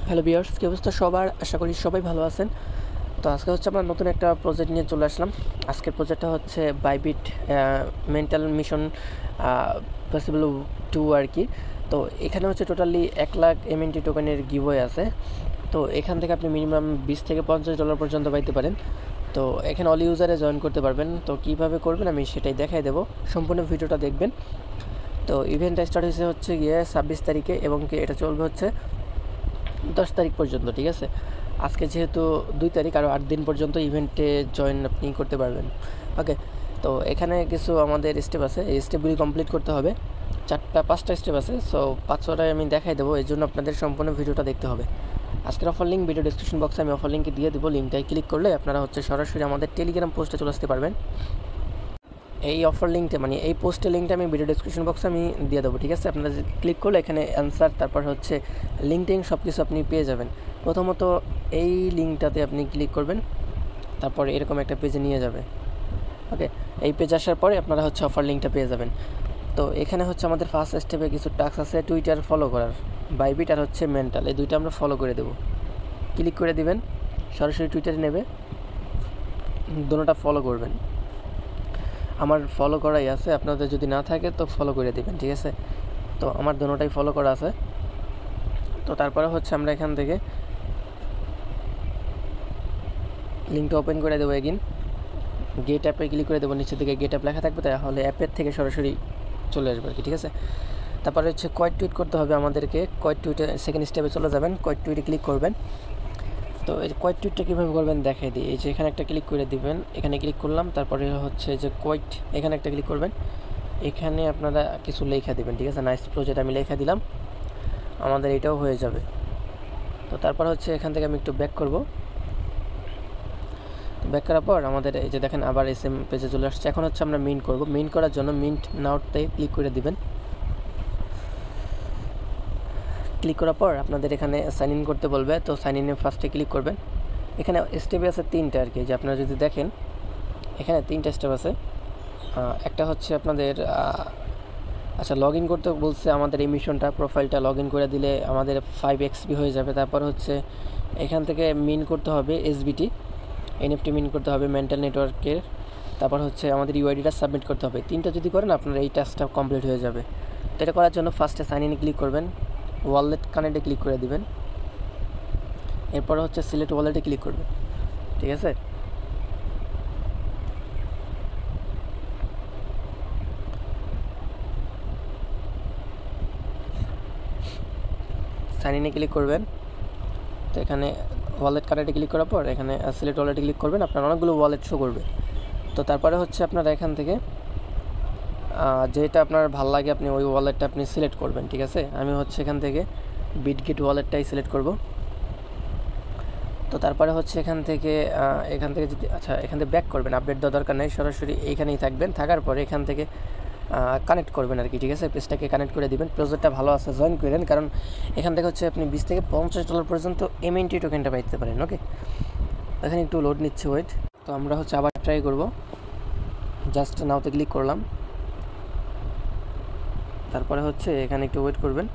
Hello viewers, কি অবস্থা সবার? আশা করি সবাই ভালো আছেন। তো আজকে হচ্ছে আমরা নতুন একটা প্রজেক্ট নিয়ে চলে আসলাম। আজকের প্রজেক্টটা হচ্ছে বাইবিট মেন্টাল মিশন পসিবল 2 আর কি। তো এখানে হচ্ছে টোটালি 1,00,000 MNT টোকেনের গিভওয়ে আছে। তো এখান থেকে আপনি মিনিমাম $20 থেকে $50 পর্যন্ত পাইতে পারেন। তো এখানে অল ইউজারে জয়েন করতে পারবেন। তো কীভাবে করবেন আমি সেটাই দেখাই দেবো, সম্পূর্ণ ভিডিওটা দেখবেন। তো ইভেন্টটা স্টার্ট হচ্ছে গিয়ে 26 তারিখে এবং কি এটা চলবে হচ্ছে 10 তারিখ পর্যন্ত, ঠিক আছে। আজকে যেহেতু 2 তারিখ, আরও 8 দিন পর্যন্ত ইভেন্টে জয়েন আপনি করতে পারবেন। ওকে, তো এখানে কিছু আমাদের স্টেপ আছে, এই স্টেপগুলি কমপ্লিট করতে হবে। 5টা স্টেপ আছে, সো 5টায় আমি দেখাই দেবো, এই জন্য আপনাদের সম্পূর্ণ ভিডিওটা দেখতে হবে। আজকের অফার লিঙ্ক ভিডিও ডিসক্রিপশন বক্সে আমি অফার লিঙ্কে দিয়ে দেবো। লিঙ্কটায় ক্লিক করলে আপনারা হচ্ছে সরাসরি আমাদের টেলিগ্রাম পোস্টে চলে আসতে পারবেন। এই অফার লিঙ্কটা মানে এই পোস্টের লিঙ্কটা আমি ভিডিও ডিসক্রিপশন বক্সে আমি দিয়ে দেবো, ঠিক আছে। আপনারা ক্লিক করলে এখানে অ্যান্সার, তারপর হচ্ছে লিঙ্কটিং সব কিছু আপনি পেয়ে যাবেন। প্রথমত এই লিঙ্কটাতে আপনি ক্লিক করবেন, তারপর এরকম একটা পেজে নিয়ে যাবে। ওকে, এই পেজ আসার পরে আপনারা হচ্ছে অফার লিঙ্কটা পেয়ে যাবেন। তো এখানে হচ্ছে আমাদের ফার্স্ট স্টেপে কিছু টাস্ক আছে টুইটার ফলো করার, বাইবিট আর হচ্ছে মেন্টাল, এই দুইটা আমরা ফলো করে দেবো। ক্লিক করে দিবেন, সরাসরি টুইটারে নেবে, দুটোটা ফলো করবেন। আমার ফলো করাই আছে, আপনাদের যদি না থাকে তো ফলো করে দেবেন, ঠিক আছে। তো আমার দুটোটাই ফলো করা আছে। তো তারপরে হচ্ছে আমরা এখান থেকে লিঙ্কটা ওপেন করে দেবো। এগিন গেট অ্যাপে ক্লিক করে দেবো, নিচে থেকে গেট অ্যাপ লেখা থাকবে, তাহলে অ্যাপের থেকে সরাসরি চলে আসবে আর কি, ঠিক আছে। তারপরে হচ্ছে কয়েক টুইট করতে হবে আমাদেরকে। কয়েক টুইটে সেকেন্ড স্টেপে চলে যাবেন, কয়েক টুইটে ক্লিক করবেন। তো এই কয়েক টুইটটা কীভাবে করবেন দেখাই দিই। এই যে এখানে একটা ক্লিক করে দিবেন, এখানে ক্লিক করলাম, তারপরে হচ্ছে যে কোয়েট, এখানে একটা ক্লিক করবেন, এখানে আপনারা কিছু লেখা দেবেন, ঠিক আছে। নাইস প্রজেক্ট আমি লেখা দিলাম, আমাদের এটাও হয়ে যাবে। তো তারপর হচ্ছে এখান থেকে আমি একটু ব্যাক করব। ব্যাক করার পর আমাদের এই যে দেখেন আবার এসএম পেজে চলে আসছে। এখন হচ্ছে আমরা মিন্ট করব। মিন্ট করার জন্য মিন্ট নাওতে ক্লিক করে দিবেন। ক্লিক করার পর আপনাদের এখানে সাইন ইন করতে বলবে, তো সাইন ইনে ফার্স্টে ক্লিক করবেন। এখানে স্টেপে আছে 3টা আর কি, যে আপনারা যদি দেখেন এখানে 3টা স্টেপ আছে। একটা হচ্ছে আপনাদের আচ্ছা লগ ইন করতে বলছে আমাদের এই মিশনটা, প্রোফাইলটা লগ ইন করে দিলে আমাদের 5 XP হয়ে যাবে। তারপর হচ্ছে এখান থেকে মিন করতে হবে এসবিটি, এনএফটি মিন করতে হবে মেন্টাল নেটওয়ার্কের। তারপর হচ্ছে আমাদের ইউআইডিটা সাবমিট করতে হবে। 3টা যদি করেন আপনার এই টাস্কটা কমপ্লিট হয়ে যাবে। তো এটা করার জন্য ফার্স্টে সাইন ইনে ক্লিক করবেন, ওয়ালেট কানেক্টে ক্লিক করে দিবেন, এরপর হচ্ছে সিলেক্ট ওয়ালেটে ক্লিক করবেন, ঠিক আছে। সাইন ইনে ক্লিক করবেন। তো এখানে ওয়ালেট কানেক্টে ক্লিক করার পর এখানে সিলেক্ট ওয়ালেটে ক্লিক করবেন, আপনার অনেকগুলো ওয়ালেট শো করবে। তো তারপরে হচ্ছে আপনারা এখান থেকে যেটা আপনার ভালো লাগে আপনি ওই ওয়ালেটটা আপনি সিলেক্ট করবেন, ঠিক আছে। আমি হচ্ছে এখান থেকে বিটগেট ওয়ালেটটাই সিলেক্ট করব। তো তারপরে হচ্ছে এখান থেকে যদি এখান থেকে ব্যাক করবেন, আপডেট দেওয়ার দরকার নেই, সরাসরি এইখানেই থাকবেন। থাকার পরে এখান থেকে কানেক্ট করবেন আর কি, ঠিক আছে। পেজটাকে কানেক্ট করে দিবেন। প্রজেক্টটা ভালো আছে, জয়েন করেন, কারণ এখান থেকে হচ্ছে আপনি $20 থেকে $50 পর্যন্ত MNT টোকেনটা পাইতে পারেন। ওকে, এখানে একটু লোড নিচ্ছে, ওয়েট। তো আমরা হচ্ছে আবার ট্রাই করব। জাস্ট নাওতে ক্লিক করলাম, তারপরে হচ্ছে এখানে একটু ওয়েট করবেন।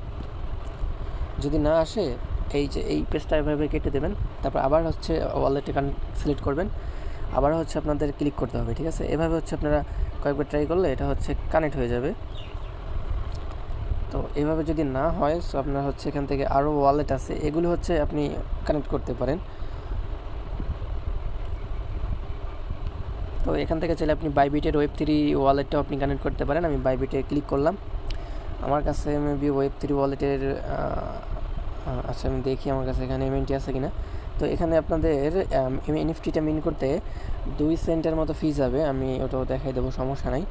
যদি না আসে এই যে এই পেজটা এভাবে কেটে দেবেন, তারপর আবার হচ্ছে ওয়ালেটে সিলেক্ট করবেন, আবার হচ্ছে আপনাদের ক্লিক করতে হবে, ঠিক আছে। এভাবে হচ্ছে আপনারা কয়েকবার ট্রাই করলে এটা হচ্ছে কানেক্ট হয়ে যাবে। তো এভাবে যদি না হয় সো আপনার হচ্ছে এখান থেকে আরও ওয়ালেট আছে, এগুলো হচ্ছে আপনি কানেক্ট করতে পারেন। তো এখান থেকে চাইলে আপনি বাইবিটের Web3 ওয়ালেটটাও আপনি কানেক্ট করতে পারেন। আমি বাইবিটে ক্লিক করলাম, আমার কাছে মেবি Web3 ওয়ালেটের আচ্ছা আমি দেখি আমার কাছে এখানে MNT আছে কিনা। তো এখানে আপনাদের এনএফটিটা মিন করতে 2 সেন্টের মতো ফি যাবে, আমি ওটাও দেখাই দেবো, সমস্যা নাই।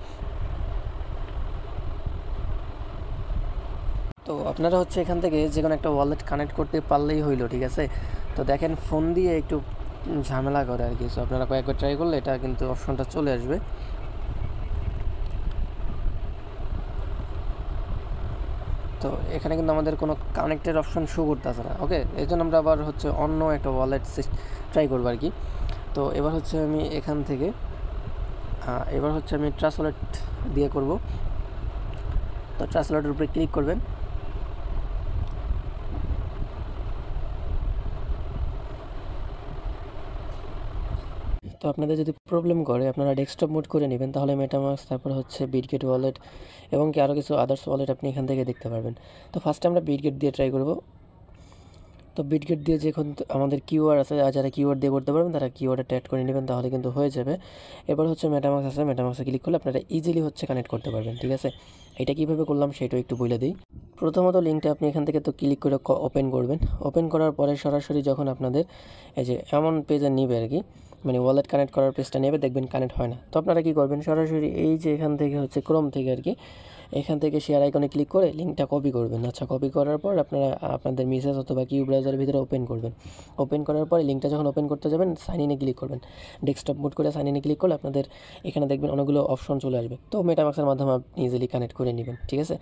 তো আপনারা হচ্ছে এখান থেকে যে কোনো একটা ওয়ালেট কানেক্ট করতে পারলেই হইলো, ঠিক আছে। তো দেখেন ফোন দিয়ে একটু ঝামেলা করে আর কি, সো আপনারা কয়েকবার ট্রাই করলে এটা কিন্তু অপশনটা চলে আসবে। তো এখানে কিন্তু আমাদের কোনো কানেক্টেড অপশন শো করতেছে না। ওকে, এই জন্য আমরা আবার হচ্ছে অন্য একটা ওয়ালেট ট্রাই করবো আর কি। তো এবার হচ্ছে আমি এখান থেকে ট্রাস্ট ওয়ালেট দিয়ে করব। তো ট্রাস্ট ওয়ালেটের উপরে ক্লিক করবেন। তো আপনাদের যদি প্রবলেম করে আপনারা ডেস্কটপ মোড করে নেবেন, তাহলে মেটামাস্ক, তারপর হচ্ছে বিটগেট ওয়ালেট এবং কি আরও কিছু আদার্স ওয়ালেট আপনি এখান থেকে দেখতে পারবেন। তো ফার্স্টে আমরা বিটগেট দিয়ে ট্রাই করব। তো বিটগেট দিয়ে যখন আমাদের কিওয়ার্ড আছে, যারা কিওয়ার্ড দিয়ে করতে পারবেন তারা কিওয়ার্ডটা অ্যাড করে নেবেন, তাহলে কিন্তু হয়ে যাবে। এবার হচ্ছে মেটামাস্ক আছে, মেটামাস্কে ক্লিক করলে আপনারা ইজিলি হচ্ছে কানেক্ট করতে পারবেন, ঠিক আছে। এটা কীভাবে করলাম সেটাও একটু বলে দিই। প্রথমত লিঙ্কটা আপনি এখান থেকে তো ক্লিক করে ওপেন করবেন। ওপেন করার পরে সরাসরি যখন আপনাদের এই যে এমন পেজে নিবে আর কি, মানে ওয়ালেট কানেক্ট করার পেজটা নেবে, দেখবেন কানেক্ট হয় না। তো আপনারা কী করবেন, সরাসরি এই যে এখান থেকে হচ্ছে ক্রোম থেকে আর কি, এখান থেকে শেয়ার আইকনে ক্লিক করে লিঙ্কটা কপি করবেন। আচ্ছা, কপি করার পর আপনারা আপনাদের মেসেজ অথবা কিউ ব্রাউজারের ভিতরে ওপেন করবেন। ওপেন করার পরে লিঙ্কটা যখন ওপেন করতে যাবেন, সাইন ইনে ক্লিক করবেন। ডেস্কটপ মোড করে সাইন ইনে ক্লিক করলে আপনাদের এখানে দেখবেন অনেকগুলো অপশন চলে আসবে। তো মেটামাস্কের মাধ্যমে আপনি ইজিলি কানেক্ট করে নেবেন, ঠিক আছে।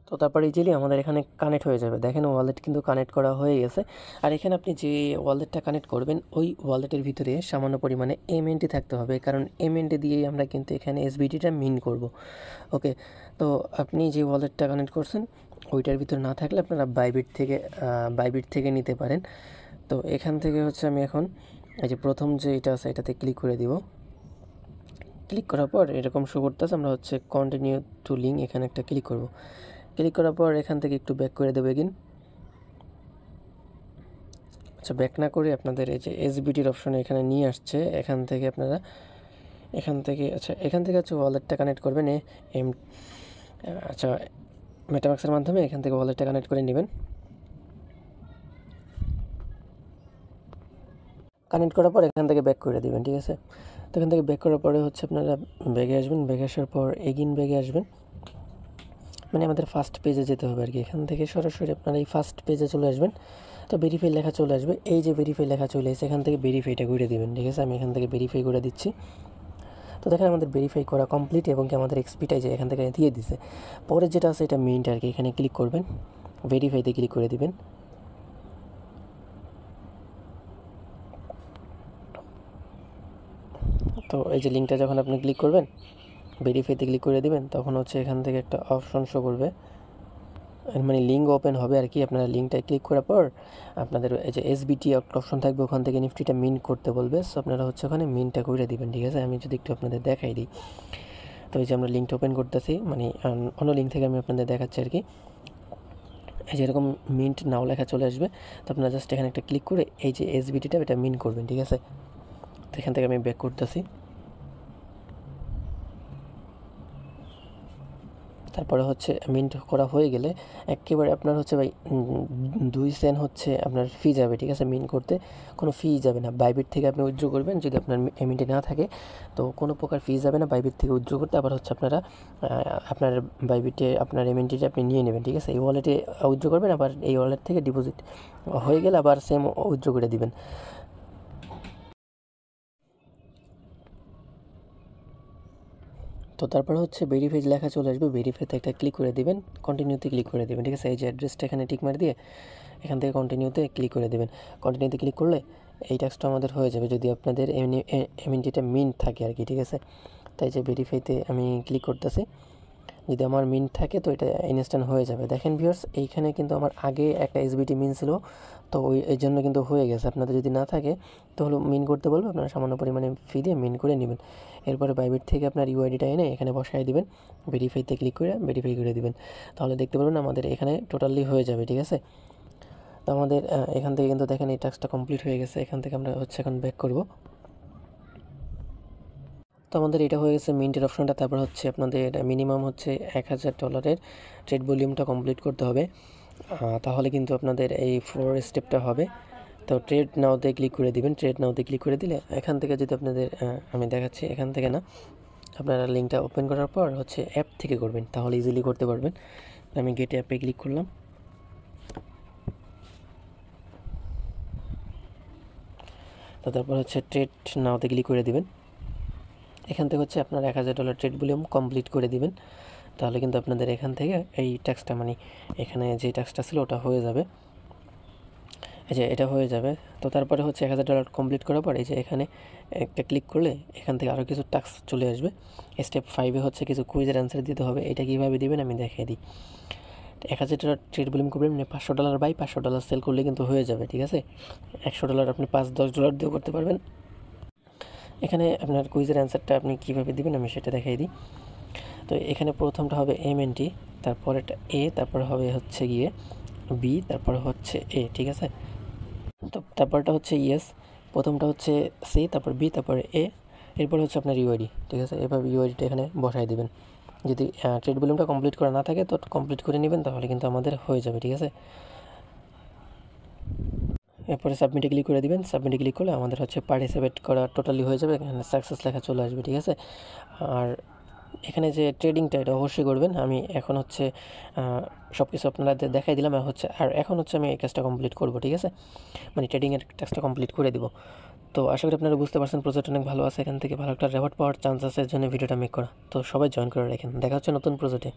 তো তারপর ইজিলি আমাদের এখানে কানেক্ট হয়ে যাবে। দেখেন ওয়ালেট কিন্তু কানেক্ট করা হয়ে গেছে। আর এখানে আপনি যে ওয়ালেটটা কানেক্ট করবেন ওই ওয়ালেটের ভিতরে সামান্য পরিমাণে এমএনটি থাকতে হবে, কারণ এমএনটি দিয়েই আমরা কিন্তু এখানে এসবিটিটা মিন করব। ওকে, তো আপনি যে ওয়ালেটটা কানেক্ট করছেন ওইটার ভিতরে না থাকলে আপনারা বাইবিট থেকে নিতে পারেন। তো এখান থেকে হচ্ছে আমি এখন এই যে প্রথম যে এটা আছে এটাতে ক্লিক করে দিব। ক্লিক করার পর এরকম শো করতেছে, আমরা হচ্ছে কন্টিনিউ টু লিঙ্ক এখানে একটা ক্লিক করব। ক্লিক করার পর এখান থেকে একটু ব্যাক করে দেবে এগিন। আচ্ছা, ব্যাক না করে আপনাদের এই যে এসবিটির অপশনে এখানে নিয়ে আসছে, এখান থেকে আপনারা এখান থেকে হচ্ছে ওয়ালেটটা কানেক্ট করবেন। আচ্ছা, মেটামাস্কের মাধ্যমে এখান থেকে ওয়ালেটটা কানেক্ট করে নেবেন। কানেক্ট করার পর এখান থেকে ব্যাক করে দিবেন, ঠিক আছে। তো এখান থেকে ব্যাক করার পরে হচ্ছে আপনারা ব্যাগে আসবেন। ব্যাগে আসার পর এগিন ব্যাগে আসবেন, মানে আমাদের ফার্স্ট পেজে যেতে হবে আর কি। এখান থেকে সরাসরি আপনারা এই ফার্স্ট পেজে চলে আসবেন। তো ভেরিফাই লেখা চলে আসবে, এই যে ভেরিফাই লেখা চলে এসেছে, এখান থেকে ভেরিফাইটা করে দেবেন, ঠিক আছে। আমি এখান থেকে ভেরিফাই করে দিচ্ছি। তো দেখেন আমাদের ভেরিফাই করা কমপ্লিট এবং কি আমাদের এক্সপিটাই যে এখান থেকে দিয়ে দিছে। পরে যেটা আছে এটা মিন্ট আর কি, এখানে ক্লিক করবেন, ভেরিফাইতে ক্লিক করে দিবেন। তো এই যে লিঙ্কটা যখন আপনি ক্লিক করবেন, ভেরিফাইতে ক্লিক করে দিবেন, তখন হচ্ছে এখান থেকে একটা অপশন শো করবে, মানে লিঙ্ক ওপেন হবে আর কি। আপনারা লিঙ্কটায় ক্লিক করার পর আপনাদের এই যে এসবিটি অপশন থাকবে, ওখান থেকে নিফটিটা মিন্ট করতে বলবে। সো আপনারা হচ্ছে ওখানে মিন্টটা করে দিবেন, ঠিক আছে। আমি যদি একটু আপনাদের দেখাই দিই। তো এই যে আমরা লিঙ্কটা ওপেন করতেছি, মানে অন্য লিঙ্ক থেকে আমি আপনাদের দেখাচ্ছি আর কি। এই যে এরকম মিন্ট নাও লেখা চলে আসবে। তো আপনারা জাস্ট এখানে একটা ক্লিক করে এই যে এসবিটিটা এটা মিন্ট করবেন, ঠিক আছে। তো এখান থেকে আমি ব্যাক করতেছি। তারপরে হচ্ছে মিন্ট করা হয়ে গেলে একেবারে আপনার হচ্ছে ভাই 2 সেন্ট হচ্ছে আপনার ফি যাবে, ঠিক আছে। মিন্ট করতে কোনো ফি যাবে না। বাইবিট থেকে আপনি উইথড্র করবেন, যদি আপনার এমএনটি না থাকে তো কোনো প্রকার ফি যাবে না বাইবিট থেকে উইথড্র করতে। আবার হচ্ছে আপনারা আপনার বাইবিটে আপনার এমএনটিটা আপনি নিয়ে নেবেন, ঠিক আছে। এই ওয়ালেটে উইথড্র করবেন, আবার এই ওয়ালেট থেকে ডিপোজিট হয়ে গেলে আবার সেম উইথড্র করে দিবেন। তো তারপরে হচ্ছে ভেরিফাই লেখা চলে আসবে, ভেরিফাইতে একটা ক্লিক করে দিবেন, কন্টিনিউতে ক্লিক করে দেবেন, ঠিক আছে। এই যে অ্যাড্রেসটা এখানে টিক মারি দিয়ে এখান থেকে কন্টিনিউতে ক্লিক করে দেবেন। কন্টিনিউতে ক্লিক করলে এই টাস্কটা আমাদের হয়ে যাবে, যদি আপনাদের এমএনটিটা মিন্ট থাকে আর কি, ঠিক আছে। তাই যে ভেরিফাইতে আমি ক্লিক করতেছি, যদি আমার মিন্ট থাকে তো এটা ইনস্ট্যান্ট হয়ে যাবে। দেখেন ভিউয়ার্স, এইখানে কিন্তু আমার আগে একটা এসবিটি মিন ছিল, তো এই জন্য কিন্তু হয়ে গেছে। আপনাদের যদি না থাকে তো হলো মিন করতে বলবে, আপনারা সামান্য পরিমাণে ফি দিয়ে মিন করে নেবেন। এরপরে বাইবিট থেকে আপনার ইউআইডিটা এনে এখানে বসাই দিবেন, ভেরিফাইতে ক্লিক করে ভেরিফাই করে দিবেন, তাহলে দেখতে পারবেন আমাদের এখানে টোটালি হয়ে যাবে, ঠিক আছে। তো আমাদের এখান থেকে কিন্তু দেখেন এই টাস্কটা কমপ্লিট হয়ে গেছে। এখান থেকে আমরা হচ্ছে এখন ব্যাক করব। তো আমাদের এটা হয়ে গেছে মিন্টের অপশনটা। তারপর হচ্ছে আপনাদের মিনিমাম হচ্ছে $1000 ট্রেড ভলিউমটা কমপ্লিট করতে হবে, তাহলে কিন্তু আপনাদের এই 4 স্টেপটা হবে। তো ট্রেড নাওতে ক্লিক করে দিবেন। ট্রেড নাওতে ক্লিক করে দিলে এখান থেকে যদি আপনাদের আমি দেখাচ্ছি, এখান থেকে না, আপনারা লিঙ্কটা ওপেন করার পর হচ্ছে অ্যাপ থেকে করবেন, তাহলে ইজিলি করতে পারবেন। আমি গেট অ্যাপে ক্লিক করলাম। তো তারপর হচ্ছে ট্রেড নাওতে ক্লিক করে দিবেন। এখান থেকে হচ্ছে আপনার $1000 ট্রেড ভলিউম কমপ্লিট করে দিবেন, তাহলে কিন্তু আপনাদের এখান থেকে এই ট্যাক্সটা, মানে এখানে যে ট্যাক্সটা ছিল ওটা হয়ে যাবে। এই যে এটা হয়ে যাবে। তো তারপরে হচ্ছে $1000 কমপ্লিট করার পর এই যে এখানে একটা ক্লিক করলে এখান থেকে আরও কিছু টাস্ক চলে আসবে। স্টেপ 5-এ হচ্ছে কিছু কুইজের অ্যান্সার দিতে হবে। এটা কীভাবে দিবেন আমি দেখিয়ে দিই। $1000 ট্রেড ভলিউম করবেন, মানে $500 বাই $500 সেল করলে কিন্তু হয়ে যাবে, ঠিক আছে। $100 আপনি $5-10 দিয়েও করতে পারবেন, এখানে আপনার কুইজের অ্যান্সারটা আপনি কীভাবে দিবেন আমি সেটা দেখাই দিই। তো এখানে প্রথমটা হবে MNT, তারপরেটা A, তারপরে হবে হচ্ছে গিয়ে B, তারপরে হচ্ছে A, ঠিক আছে? তো তারপরটা হচ্ছে ইয়েস, প্রথমটা হচ্ছে C, তারপর B, তারপরে A, এরপরে হচ্ছে আপনার ইউআইডি, ঠিক আছে? এভাবে ইউআইডিটা এখানে বসাই দিবেন। যদি ট্রেড ভলিউমটা কমপ্লিট করা না থাকে তো কমপ্লিট করে নেবেন, তাহলে কিন্তু আমাদের হয়ে যাবে, ঠিক আছে? এরপরে সাবমিটে ক্লিক করে দিবেন। সাবমিটে ক্লিক করলে আমাদের হচ্ছে পার্টিসিপেট করা টোটালি হয়ে যাবে, এখানে সাকসেস লেখা চলে আসবে, ঠিক আছে? আর এখানে যে ট্রেডিংটা এটা অবশ্যই করবেন। আমি এখন হচ্ছে সব কিছু আপনাদের দেখাই দিলাম, আর এখন হচ্ছে আমি এই কাজটা কমপ্লিট করব, ঠিক আছে? মানে ট্রেডিংয়ের কাজটা কমপ্লিট করে দিব। তো আশা করি আপনারা বুঝতে পারছেন প্রজেক্ট অনেক ভালো আছে, এখান থেকে ভালো একটা রেওয়ার্ড পাওয়ার চান্স আছে, এর জন্য ভিডিওটা মেক করা। তো সবাই জয়েন করে রাখেন, দেখা হচ্ছে নতুন প্রজেক্টে।